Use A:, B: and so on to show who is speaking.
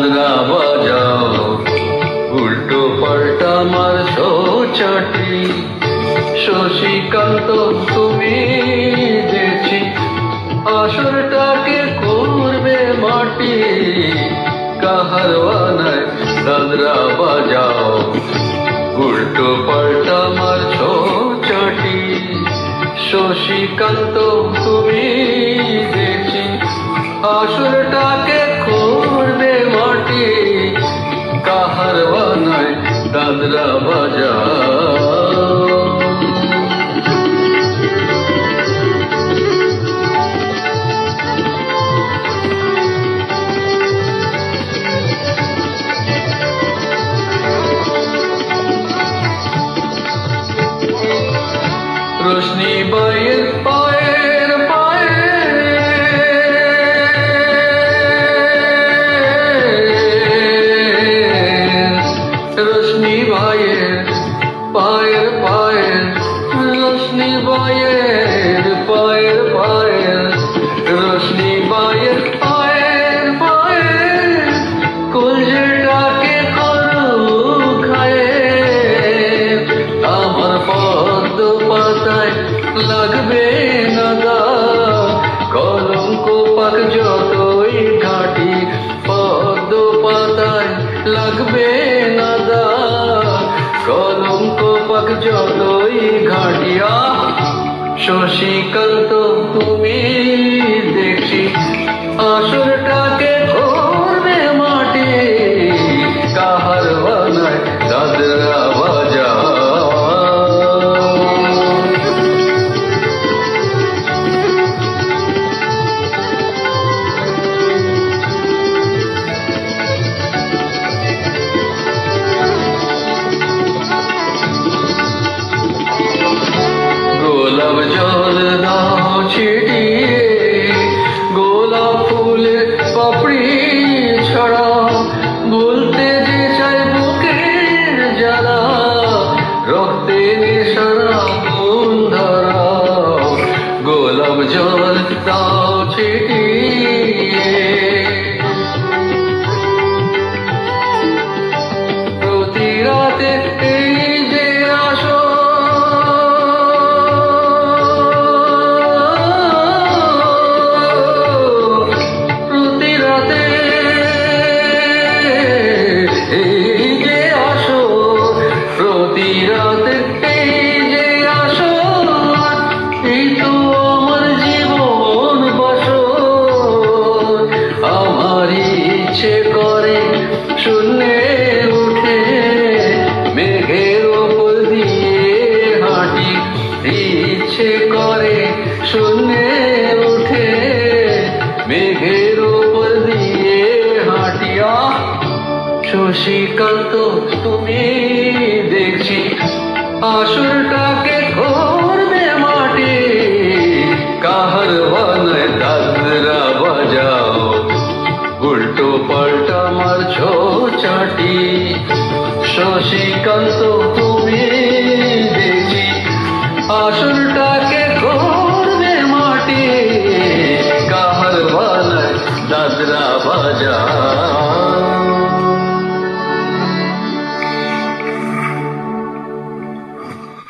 A: দাদরা বাজাও, উল্টো পাল্টা মারছো চাটি। শশীকান্ত তুমি দেখছি আসরটাকে করবে মাটি। কাহার বানায় দাদরা বাজাও, উল্টো পাল্টা মারছো চাটি। শশীকান্ত তুমি দেখছি আসরটাকে করবে মাটি। কাহার বানায় দাদরা বাজাও। रोशनी बायर पायर पायर, रोशनी बायर पायर पायर, रोशनी बायर पायर पायर, रोशनी बायर पायर पायर। कुलजटाके करू खाए আমার পদ্ম পাতায় লাগবে না দাগ। কলঙ্ক পাক যতই ঘাটি, পদ্ম পাতায় লাগবে না দাগ। কলঙ্ক পাক যতই ঘাটিয়া। শশীকান্ত তুমি দেখছি আসরটাকে করবে মাটি। কাহার বানায় দাদরা বাজাও। গোলাপ জল দাও ছিটিয়ে, গোলাপ ফুলের পাপড়ি ছড়াও। বলতে যে চাই বুকের জ্বালা, রক্তে নেশারা মন ধরাও। গোলাপ জল দাও ছিটিয়ে, প্রতি রাতে এই যে আসো। ইচ্ছে করে শূন্যে উঠে মেঘের ওপর দিয়ে হাঁটি। ইচ্ছে করে শূন্যে উঠে মেঘের ওপর দিয়ে হাঁটিয়া। শশীকান্ত তুমি দেখছি আসরটাকে করবে মাটি। কাহার বানায় দাদরা বাজাও, উল্টো পাল্টা মারছো চাটি। শশীকান্ত তুমি দেখছি আসরটাকে করবে মাটি। কাহার বানায় দাদরা বাজাও।